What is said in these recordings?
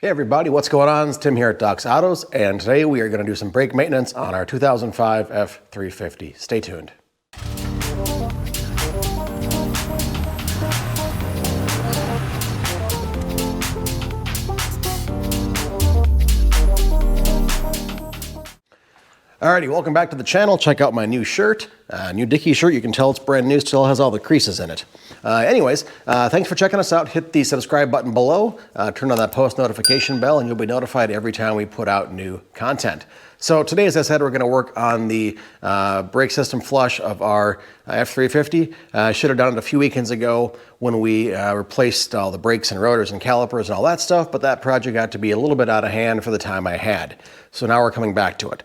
Hey everybody, what's going on? It's Tim here at Doc's Autos, and today we are going to do some brake maintenance on our 2005 F-350. Stay tuned. Alrighty, welcome back to the channel. Check out my new shirt, new Dickie shirt. You can tell it's brand new, still has all the creases in it. Thanks for checking us out. Hit the subscribe button below, turn on that post notification bell, and you'll be notified every time we put out new content. So today, as I said, we're going to work on the brake system flush of our F-350. I should have done it a few weekends ago when we replaced all the brakes and rotors and calipers and all that stuff, but that project got to be a little bit out of hand for the time I had. So now we're coming back to it.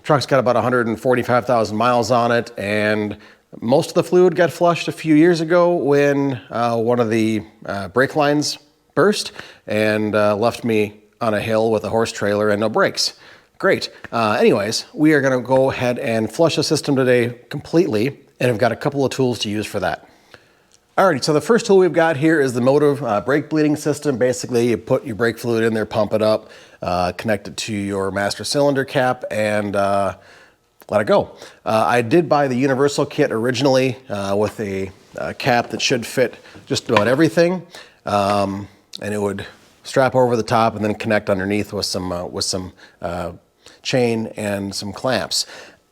Truck's got about 145,000 miles on it, and most of the fluid got flushed a few years ago when one of the brake lines burst and left me on a hill with a horse trailer and no brakes. Great. Anyways, we are going to go ahead and flush the system today completely, and I've got a couple of tools to use for that. Alrighty, so the first tool we've got here is the motive brake bleeding system. Basically, you put your brake fluid in there, pump it up, connect it to your master cylinder cap, and let it go. I did buy the universal kit originally with a cap that should fit just about everything, and it would strap over the top and then connect underneath with some chain and some clamps.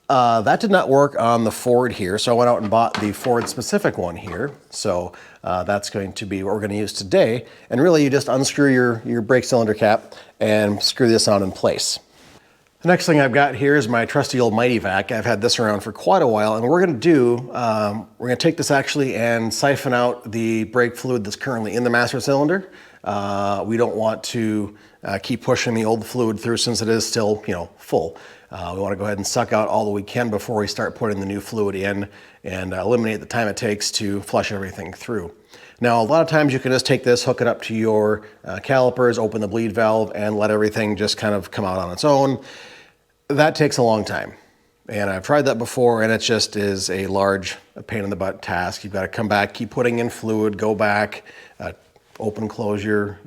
That did not work on the Ford here, so I went out and bought the Ford specific one here. So that's going to be what we're going to use today. And really, you just unscrew your brake cylinder cap and screw this on in place. The next thing I've got here is my trusty old Mighty Vac. I've had this around for quite a while, and what we're going to do, we're going to take this actually and siphon out the brake fluid that's currently in the master cylinder. We don't want to keep pushing the old fluid through since it is still, full. We want to go ahead and suck out all that we can before we start putting the new fluid in and eliminate the time it takes to flush everything through. Now, a lot of times you can just take this, hook it up to your calipers, open the bleed valve, and let everything just kind of come out on its own. That takes a long time. And I've tried that before, and it just is a large pain in the butt task. You've got to come back, keep putting in fluid, go back, open, close your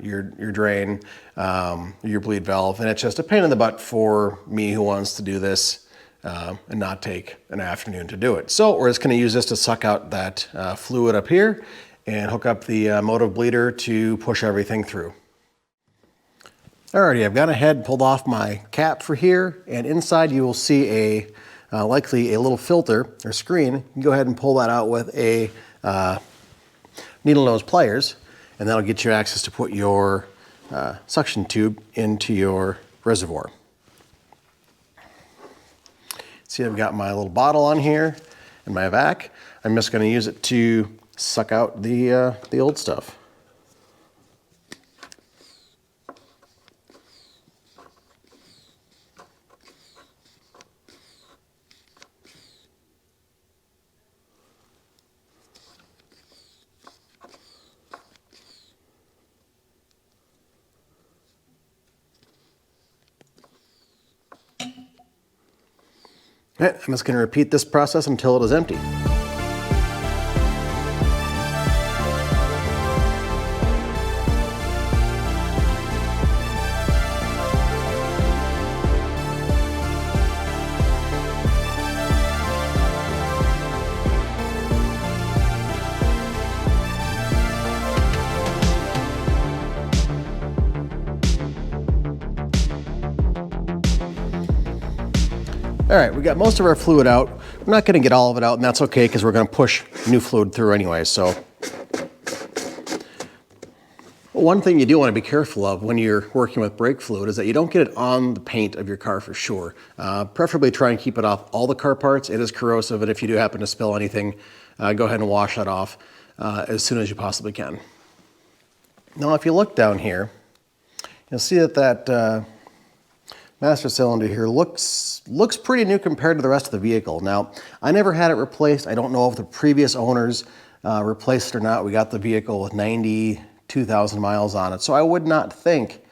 drain, your bleed valve, and it's just a pain in the butt for me who wants to do this and not take an afternoon to do it. So we're just going to use this to suck out that fluid up here and hook up the motive bleeder to push everything through. Alrighty, I've gone ahead and pulled off my cap for here, and inside you will see likely a little filter or screen. You can go ahead and pull that out with a needle nose pliers, and that'll get you access to put your suction tube into your reservoir. See, I've got my little bottle on here and my vac. I'm just going to use it to suck out the old stuff. Okay, I'm just going to repeat this process until it is empty. All right, we got most of our fluid out. We're not going to get all of it out, and that's okay because we're going to push new fluid through anyway. So one thing you do want to be careful of when you're working with brake fluid is that you don't get it on the paint of your car for sure. Preferably try and keep it off all the car parts. It is corrosive, and if you do happen to spill anything, go ahead and wash that off as soon as you possibly can. Now, if you look down here, you'll see that master cylinder here looks pretty new compared to the rest of the vehicle. Now, I never had it replaced. I don't know if the previous owners replaced it or not. We got the vehicle with 92,000 miles on it, so I would not think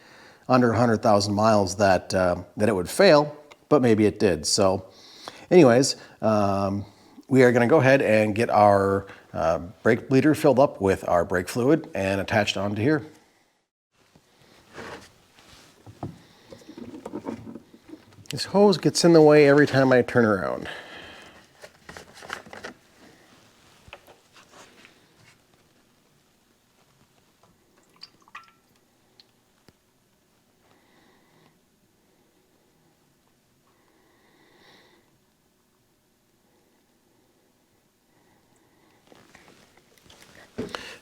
under 100,000 miles that it would fail, but maybe it did. So anyways, we are going to go ahead and get our brake bleeder filled up with our brake fluid and attached onto here. This hose gets in the way every time I turn around.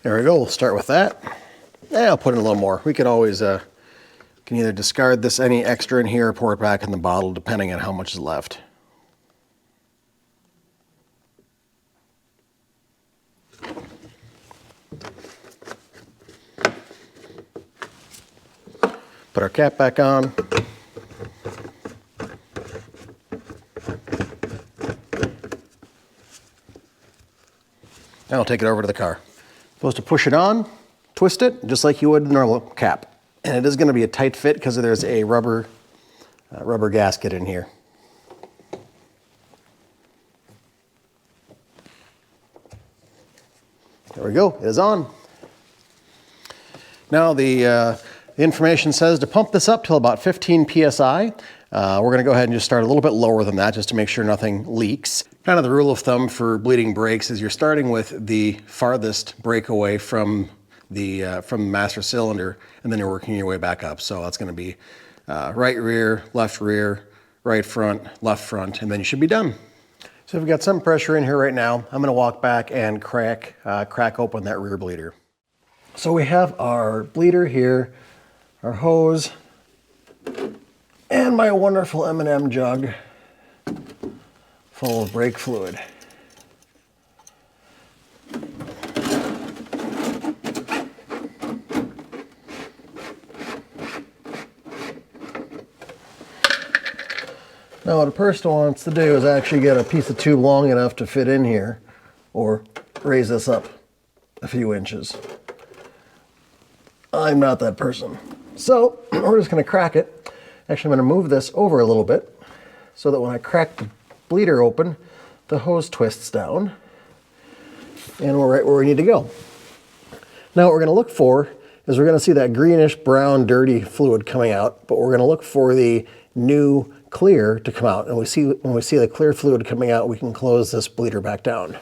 There we go, we'll start with that. I'll put in a little more. We can always can either discard this, any extra in here, or pour it back in the bottle depending on how much is left. Put our cap back on. Now I'll take it over to the car. Supposed to push it on, twist it, just like you would a normal cap. And it is going to be a tight fit because there's a rubber gasket in here. There we go, it is on. Now the information says to pump this up till about 15 psi. We're going to go ahead and just start a little bit lower than that just to make sure nothing leaks. Kind of the rule of thumb for bleeding brakes is you're starting with the farthest breakaway from the master cylinder, and then you're working your way back up. So that's going to be right rear, right front, left front, and then you should be done. So we've got some pressure in here right now. I'm going to walk back and crack open that rear bleeder. So we have our bleeder here, our hose, and my wonderful M&M jug full of brake fluid. Now what a person wants to do is actually get a piece of tube long enough to fit in here, or raise this up a few inches. I'm not that person. So we're just going to crack it. Actually, I'm going to move this over a little bit so that when I crack the bleeder open, the hose twists down and we're right where we need to go. Now what we're going to look for is we're going to see that greenish brown dirty fluid coming out, but we're going to look for the new clear to come out. And when we see the clear fluid coming out, we can close this bleeder back down.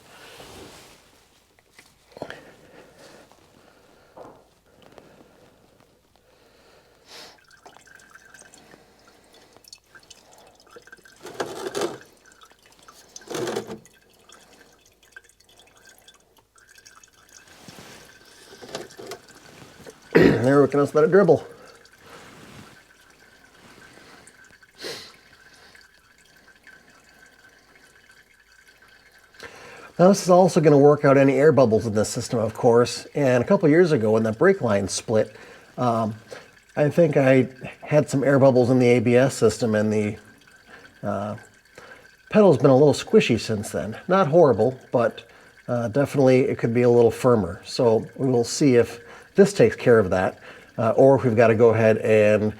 There, we can just let it dribble. Now this is also going to work out any air bubbles in this system, of course. And a couple years ago when the brake line split, I think I had some air bubbles in the ABS system, and the pedal's been a little squishy since then. Not horrible, but definitely it could be a little firmer. So we will see if this takes care of that, or if we've got to go ahead and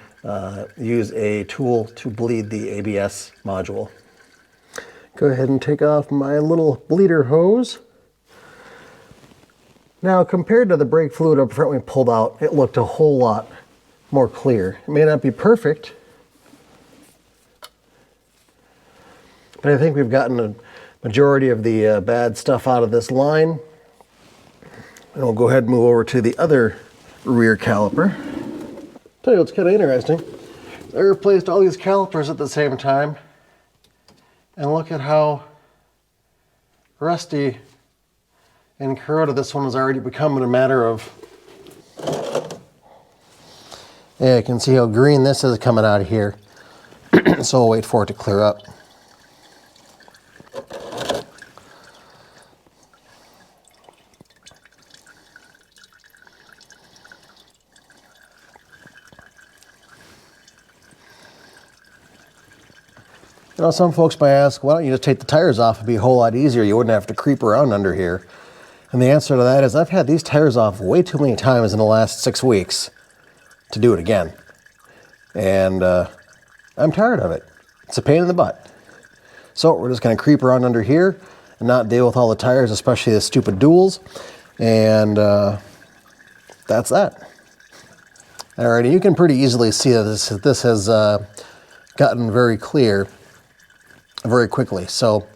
use a tool to bleed the ABS module. Go ahead and take off my little bleeder hose. Now, compared to the brake fluid up front we pulled out, it looked a whole lot more clear. It may not be perfect, but I think we've gotten a majority of the bad stuff out of this line. And we'll go ahead and move over to the other rear caliper. Tell you what's kind of interesting. I replaced all these calipers at the same time, and look at how rusty and corroded this one has already become in a matter of... Yeah, you can see how green this is coming out of here. So we'll wait for it to clear up. You know, some folks might ask, why don't you just take the tires off? It'd be a whole lot easier. You wouldn't have to creep around under here. And the answer to that is I've had these tires off way too many times in the last 6 weeks to do it again. And I'm tired of it. It's a pain in the butt. So we're just going to creep around under here and not deal with all the tires, especially the stupid duals. And that's that. Alrighty, you can pretty easily see that this has gotten very clear very quickly. So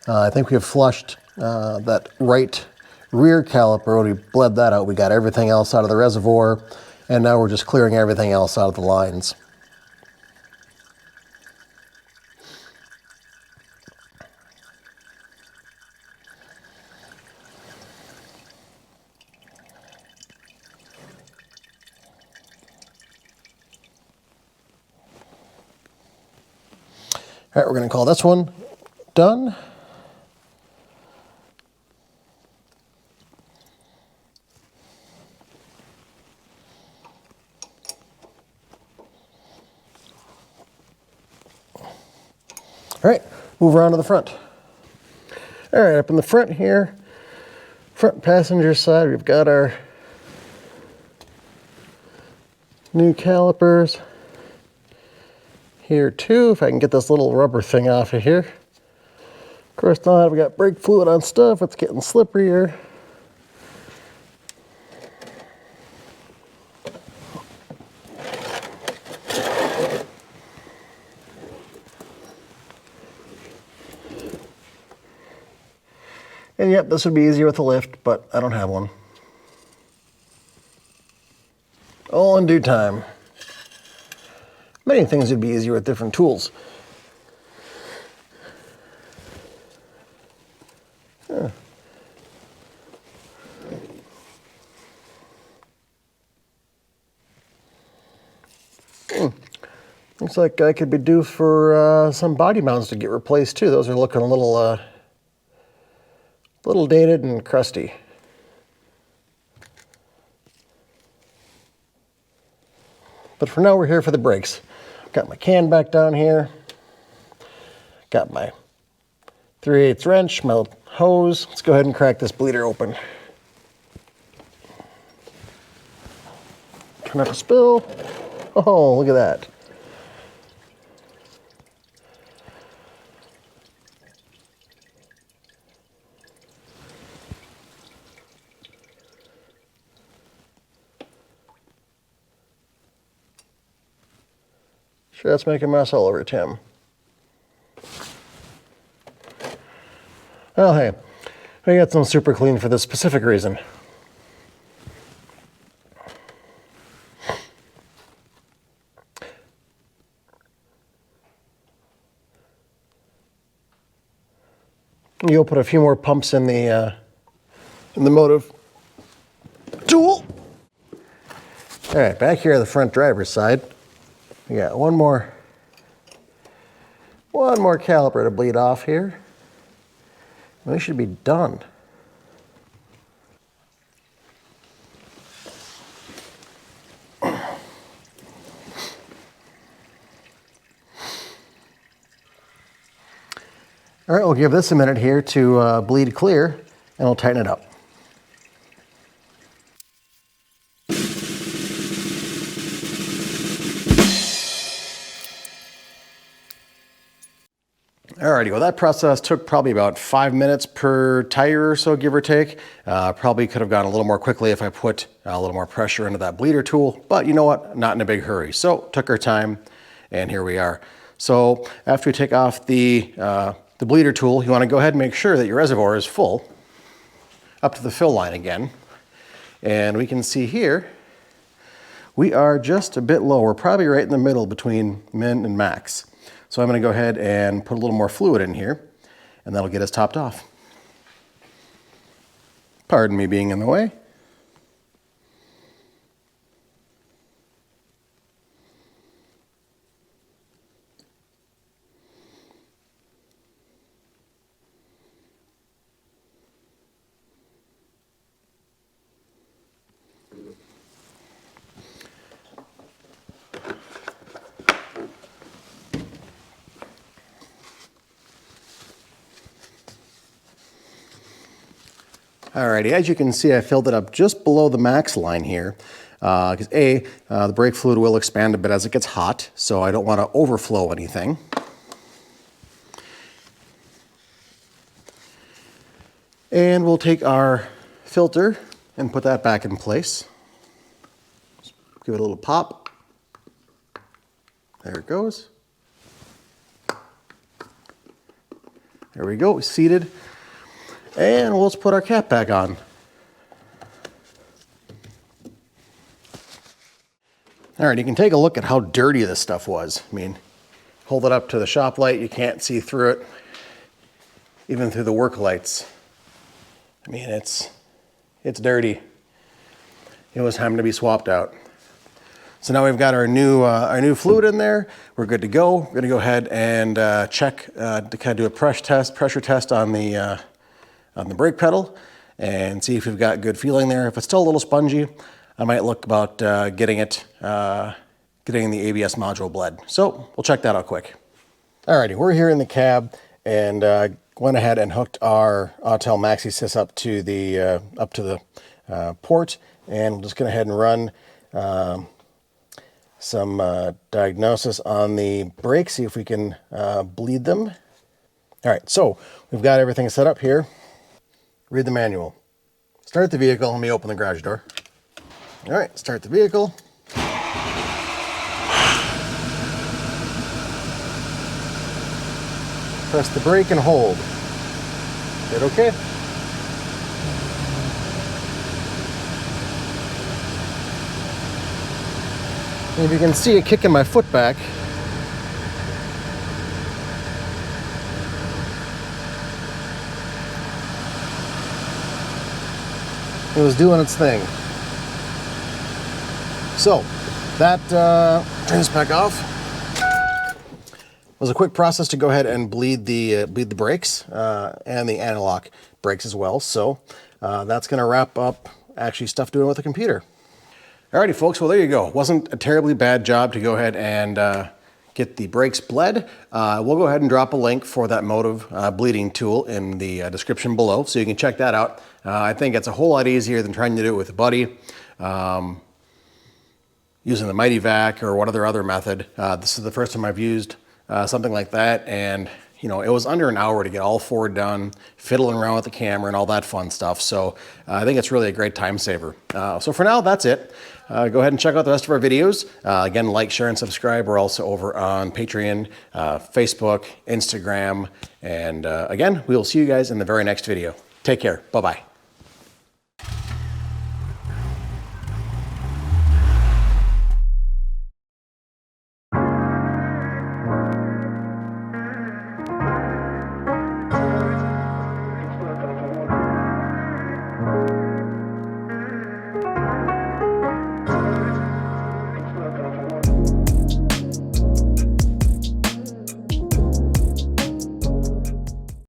I think we have flushed that right rear caliper. When we bled that out, we got everything else out of the reservoir, and now we're just clearing everything else out of the lines. All right, we're going to call this one done. All right, move around to the front. All right, up in the front here, front passenger side, we've got our new calipers. Here too, if I can get this little rubber thing off of here. Of course not, we got brake fluid on stuff, it's getting slipperier. And yep, this would be easier with a lift, but I don't have one. All in due time. Many things would be easier with different tools. Looks like I could be due for some body mounts to get replaced too. Those are looking a little dated and crusty. But for now, we're here for the brakes. Got my can back down here. Got my 3/8 wrench, my hose. Let's go ahead and crack this bleeder open. Try not to spill. Oh, look at that. Sure, that's making a mess all over Tim. Well, hey, I got some super clean for this specific reason. You'll put a few more pumps in the motive tool. All right, back here on the front driver's side, we got one more caliper to bleed off here. We should be done. All right, we'll give this a minute here to bleed clear, and we'll tighten it up. Alrighty, well that process took probably about 5 minutes per tire or so, give or take. Probably could have gone a little more quickly if I put a little more pressure into that bleeder tool, but you know what, not in a big hurry. So took our time, and here we are. So after we take off the bleeder tool, you want to go ahead and make sure that your reservoir is full, up to the fill line again. And we can see here, we are just a bit low. We're probably right in the middle between min and max. So I'm going to go ahead and put a little more fluid in here, and that'll get us topped off. Pardon me being in the way. Alrighty, as you can see, I filled it up just below the max line here, because the brake fluid will expand a bit as it gets hot, so I don't want to overflow anything. And we'll take our filter and put that back in place. Just give it a little pop. There it goes. There we go, seated. And let's put our cap back on. All right, you can take a look at how dirty this stuff was. I mean, hold it up to the shop light, you can't see through it, even through the work lights. I mean, it's dirty. It was time to be swapped out. So now we've got our new fluid in there. We're good to go. We're gonna go ahead and check to kind of do a pressure test on the brake pedal and see if we've got good feeling there. If it's still a little spongy, I might look about getting the ABS module bled. So we'll check that out quick. Alrighty, we're here in the cab and went ahead and hooked our Autel MaxiSys up to the port, and we're just going to head and run some diagnosis on the brakes, see if we can bleed them. All right, so we've got everything set up here. Read the manual. Start the vehicle. Let me open the garage door. All right, start the vehicle. Press the brake and hold. Hit OK. And if you can see it kicking my foot back, it was doing its thing. So that turns back off. It was a quick process to go ahead and bleed the brakes and the anti-lock brakes as well. So that's going to wrap up actually stuff doing with the computer. Alrighty, folks. Well, there you go. It wasn't a terribly bad job to go ahead and get the brakes bled. We'll go ahead and drop a link for that Motive bleeding tool in the description below, so you can check that out. I think it's a whole lot easier than trying to do it with a buddy. Using the Mighty Vac or what other method. This is the first time I've used something like that, and you know, it was under an hour to get all four done, fiddling around with the camera and all that fun stuff. So I think it's really a great time saver. So for now, that's it. Go ahead and check out the rest of our videos. Again, like, share, and subscribe. We're also over on Patreon, Facebook, Instagram, and again, we will see you guys in the very next video. Take care. Bye-bye.